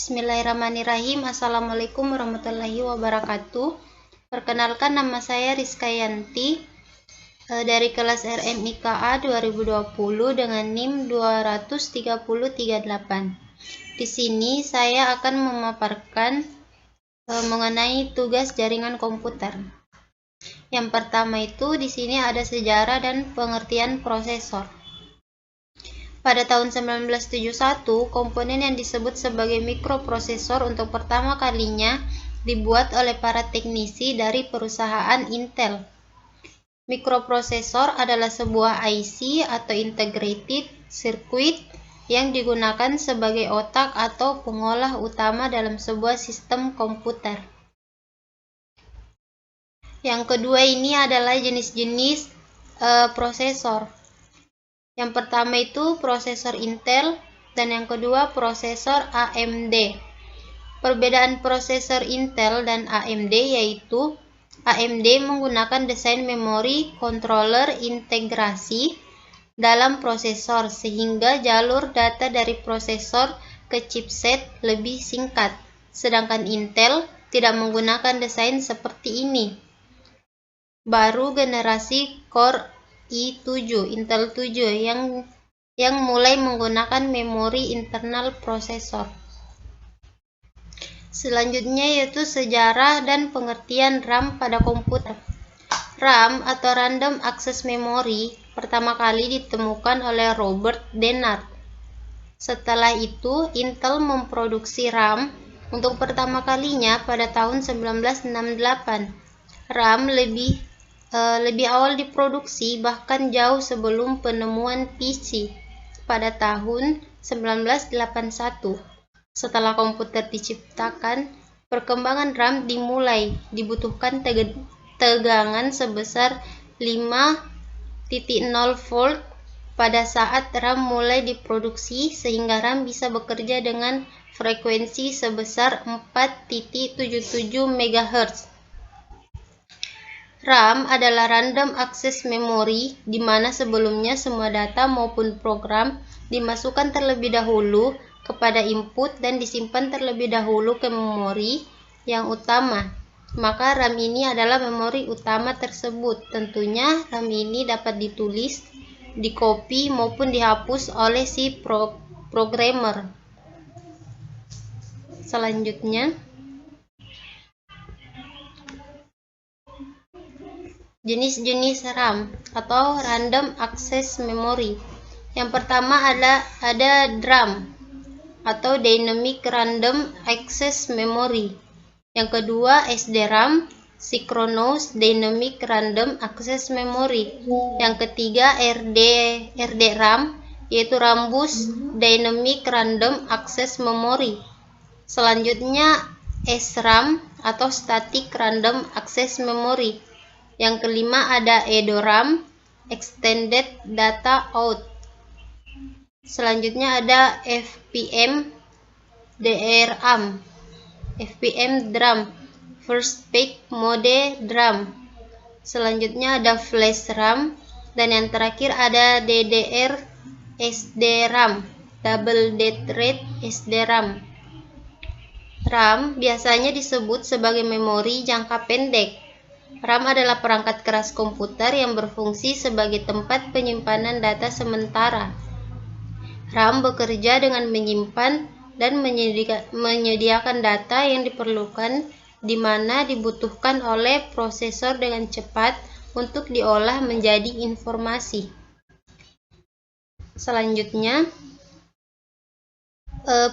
Bismillahirrahmanirrahim. Assalamualaikum warahmatullahi wabarakatuh. Perkenalkan, nama saya Rizka Yanti dari kelas RMIKA 2020 dengan NIM 23038. Di sini saya akan memaparkan mengenai tugas jaringan komputer. Yang pertama itu di sini ada sejarah dan pengertian prosesor. Pada tahun 1971, komponen yang disebut sebagai mikroprosesor untuk pertama kalinya dibuat oleh para teknisi dari perusahaan Intel. Mikroprosesor adalah sebuah IC atau integrated circuit yang digunakan sebagai otak atau pengolah utama dalam sebuah sistem komputer. Yang kedua ini adalah jenis-jenis prosesor. Yang pertama itu prosesor Intel dan yang kedua prosesor AMD. Perbedaan prosesor Intel dan AMD yaitu AMD menggunakan desain memori controller integrasi dalam prosesor sehingga jalur data dari prosesor ke chipset lebih singkat, sedangkan Intel tidak menggunakan desain seperti ini. Baru generasi Core i7 Intel 7 yang mulai menggunakan memori internal prosesor. Selanjutnya yaitu sejarah dan pengertian RAM pada komputer. RAM atau Random Access Memory pertama kali ditemukan oleh Robert Dennard. Setelah itu, Intel memproduksi RAM untuk pertama kalinya pada tahun 1968. RAM lebih awal diproduksi bahkan jauh sebelum penemuan PC pada tahun 1981. Setelah komputer diciptakan, perkembangan RAM dimulai. Dibutuhkan tegangan sebesar 5.0 volt pada saat RAM mulai diproduksi sehingga RAM bisa bekerja dengan frekuensi sebesar 4.77 MHz. RAM adalah Random Access Memory, di mana sebelumnya semua data maupun program dimasukkan terlebih dahulu kepada input dan disimpan terlebih dahulu ke memori yang utama. Maka RAM ini adalah memori utama tersebut. Tentunya RAM ini dapat ditulis, dikopi maupun dihapus oleh si programmer. Selanjutnya, jenis-jenis RAM atau Random Access Memory. Yang pertama ada DRAM atau Dynamic Random Access Memory. Yang kedua SDRAM, Synchronous Dynamic Random Access Memory. Yang ketiga RDRAM, yaitu Rambus Dynamic Random Access Memory. Selanjutnya SRAM atau Static Random Access Memory. Yang kelima ada EDORAM, Extended Data Out. Selanjutnya ada FPM DRAM, First Peak Mode DRAM. Selanjutnya ada Flash RAM dan yang terakhir ada DDR SDRAM, Double Date Rate SDRAM. RAM biasanya disebut sebagai memori jangka pendek. RAM adalah perangkat keras komputer yang berfungsi sebagai tempat penyimpanan data sementara. RAM bekerja dengan menyimpan dan menyediakan data yang diperlukan di mana dibutuhkan oleh prosesor dengan cepat untuk diolah menjadi informasi. Selanjutnya,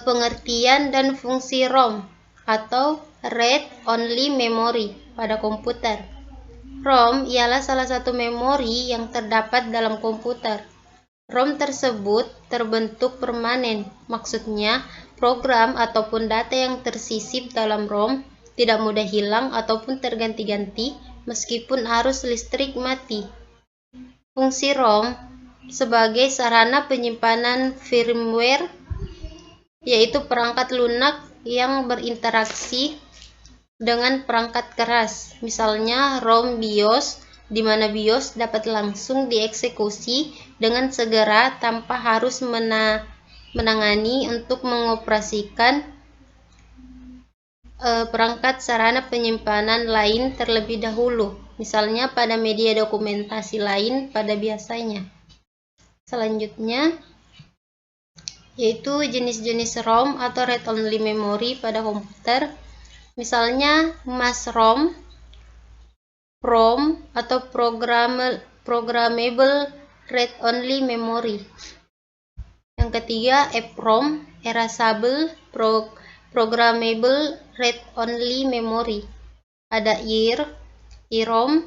pengertian dan fungsi ROM atau Read Only Memory pada komputer. ROM ialah salah satu memori yang terdapat dalam komputer. ROM tersebut terbentuk permanen, maksudnya program ataupun data yang tersisip dalam ROM tidak mudah hilang ataupun terganti-ganti meskipun arus listrik mati. Fungsi ROM sebagai sarana penyimpanan firmware, yaitu perangkat lunak yang berinteraksi dengan perangkat keras, misalnya ROM BIOS, di mana BIOS dapat langsung dieksekusi dengan segera tanpa harus menangani untuk mengoperasikan perangkat sarana penyimpanan lain terlebih dahulu, misalnya pada media dokumentasi lain pada biasanya. Selanjutnya, yaitu jenis-jenis ROM atau read-only memory pada komputer, misalnya mass ROM, PROM atau programmable read-only memory. Yang ketiga, EPROM, erasable programmable read-only memory. Ada EROM,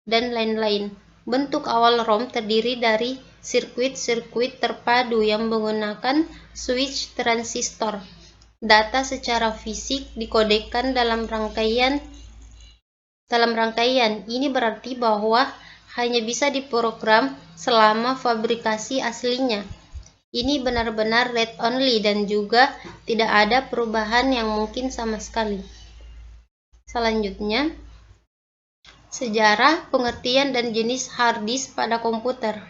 dan lain-lain. Bentuk awal ROM terdiri dari sirkuit-sirkuit terpadu yang menggunakan switch transistor. Data secara fisik dikodekan dalam rangkaian. Ini berarti bahwa hanya bisa diprogram selama fabrikasi aslinya. Ini benar-benar read-only dan juga tidak ada perubahan yang mungkin sama sekali. Selanjutnya, sejarah, pengertian, dan jenis hard disk pada komputer.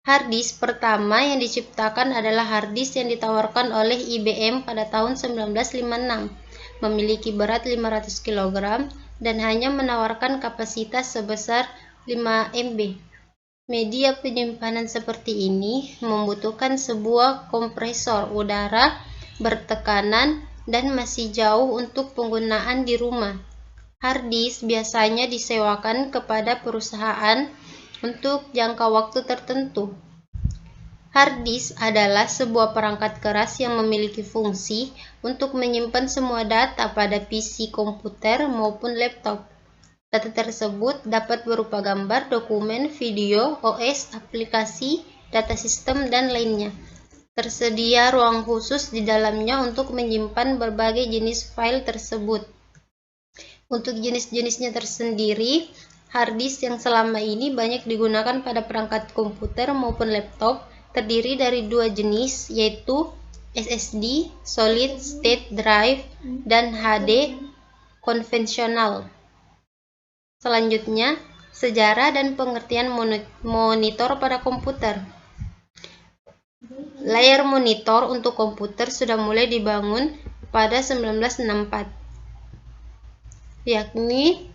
Hard disk pertama yang diciptakan adalah hard disk yang ditawarkan oleh IBM pada tahun 1956. Memiliki berat 500 kg dan hanya menawarkan kapasitas sebesar 5 MB. Media penyimpanan seperti ini membutuhkan sebuah kompresor udara bertekanan dan masih jauh untuk penggunaan di rumah. Hard disk biasanya disewakan kepada perusahaan untuk jangka waktu tertentu. Hard disk adalah sebuah perangkat keras yang memiliki fungsi untuk menyimpan semua data pada PC komputer maupun laptop. Data tersebut dapat berupa gambar, dokumen, video, OS, aplikasi, data sistem, dan lainnya. Tersedia ruang khusus di dalamnya untuk menyimpan berbagai jenis file tersebut. Untuk jenis-jenisnya tersendiri, hard disk yang selama ini banyak digunakan pada perangkat komputer maupun laptop terdiri dari dua jenis, yaitu SSD, Solid State Drive, dan HD konvensional. Selanjutnya, sejarah dan pengertian monitor pada komputer. Layar monitor untuk komputer sudah mulai dibangun pada 1964, yakni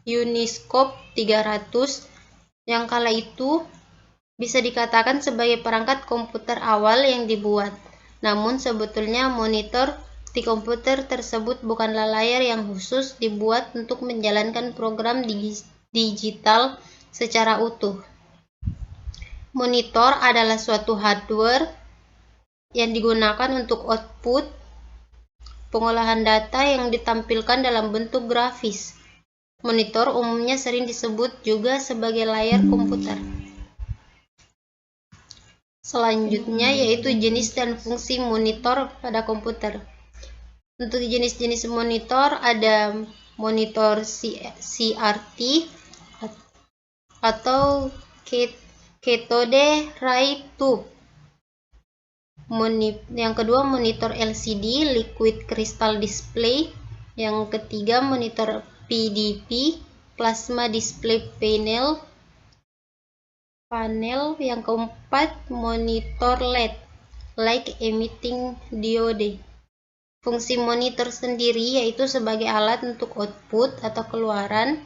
Uniscope 300 yang kala itu bisa dikatakan sebagai perangkat komputer awal yang dibuat. Namun sebetulnya monitor di komputer tersebut bukanlah layar yang khusus dibuat untuk menjalankan program digital secara utuh. Monitor adalah suatu hardware yang digunakan untuk output pengolahan data yang ditampilkan dalam bentuk grafis. Monitor umumnya sering disebut juga sebagai layar komputer. Selanjutnya yaitu jenis dan fungsi monitor pada komputer. Untuk jenis-jenis monitor ada monitor CRT atau Cathode Ray Tube. Yang kedua monitor LCD, Liquid Crystal Display. Yang ketiga monitor PDP, Plasma Display Panel. Yang keempat monitor LED, Light Emitting Diode. Fungsi monitor sendiri yaitu sebagai alat untuk output atau keluaran,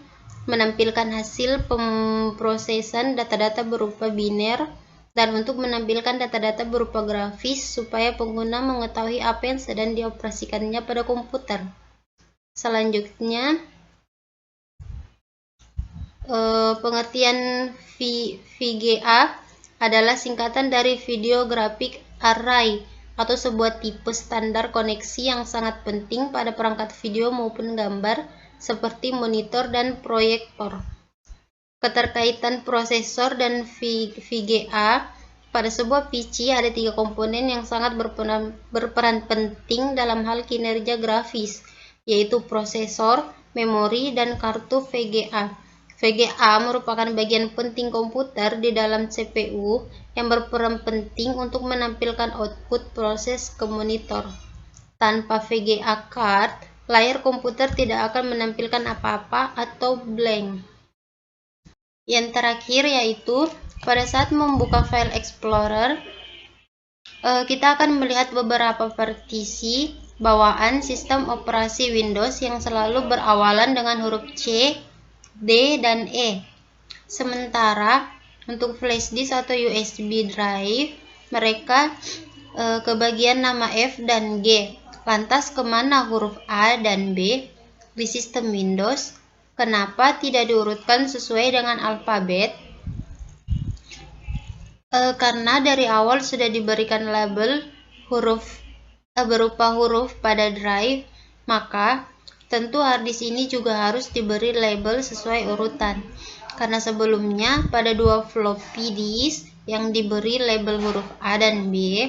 menampilkan hasil pemrosesan data-data berupa biner, dan untuk menampilkan data-data berupa grafis supaya pengguna mengetahui apa yang sedang dioperasikannya pada komputer. Selanjutnya, pengertian VGA adalah singkatan dari Video Graphic Array atau sebuah tipe standar koneksi yang sangat penting pada perangkat video maupun gambar seperti monitor dan proyektor. Keterkaitan prosesor dan VGA pada sebuah PC ada tiga komponen yang sangat berperan penting dalam hal kinerja grafis, yaitu prosesor, memori, dan kartu VGA. VGA merupakan bagian penting komputer di dalam CPU yang berperan penting untuk menampilkan output proses ke monitor. Tanpa VGA card, layar komputer tidak akan menampilkan apa-apa atau blank. Yang terakhir yaitu pada saat membuka file Explorer, kita akan melihat beberapa partisi bawaan sistem operasi Windows yang selalu berawalan dengan huruf C, D, dan E. Sementara untuk flash disk atau USB drive, mereka kebagian nama F dan G. Lantas kemana huruf A dan B di sistem Windows? Kenapa tidak diurutkan sesuai dengan alfabet? Karena dari awal sudah diberikan label huruf berupa huruf pada drive, maka tentu harddisk ini juga harus diberi label sesuai urutan. Karena sebelumnya pada dua floppy disk yang diberi label huruf A dan B,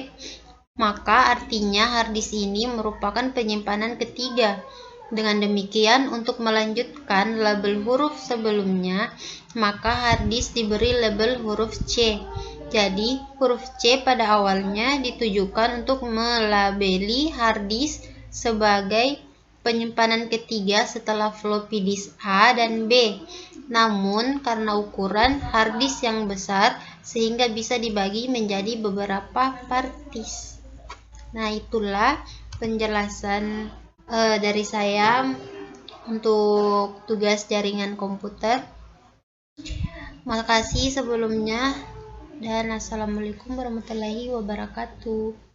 maka artinya harddisk ini merupakan penyimpanan ketiga. Dengan demikian, untuk melanjutkan label huruf sebelumnya, maka harddisk diberi label huruf C. Jadi, huruf C pada awalnya ditujukan untuk melabeli harddisk sebagai penyimpanan ketiga setelah floppy disk A dan B. Namun, karena ukuran harddisk yang besar, sehingga bisa dibagi menjadi beberapa partis. Nah, itulah penjelasan dari saya untuk tugas jaringan komputer. Terima kasih sebelumnya. Dan assalamualaikum warahmatullahi wabarakatuh.